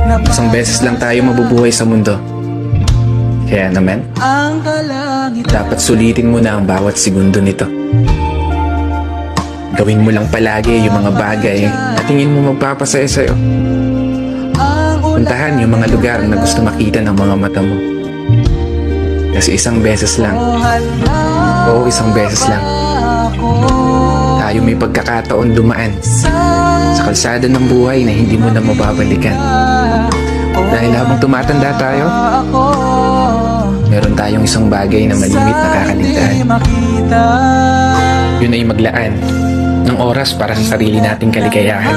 Isang beses lang tayo mabubuhay sa mundo. Kaya naman, dapat sulitin mo na ang bawat segundo nito. Gawin mo lang palagi yung mga bagay na tingin mo magpapasaya sa'yo. Puntahan yung mga lugar na gusto makita ng mga mata mo. Kasi isang beses lang, isang beses lang, tayo may pagkakataon dumaan sa kalsada ng buhay na hindi mo na mababalikan. Dahil habang tumatanda tayo, meron tayong isang bagay na malimit na kakaligtaan. Yun ay maglaan ng oras para sa sarili nating kaligayahan.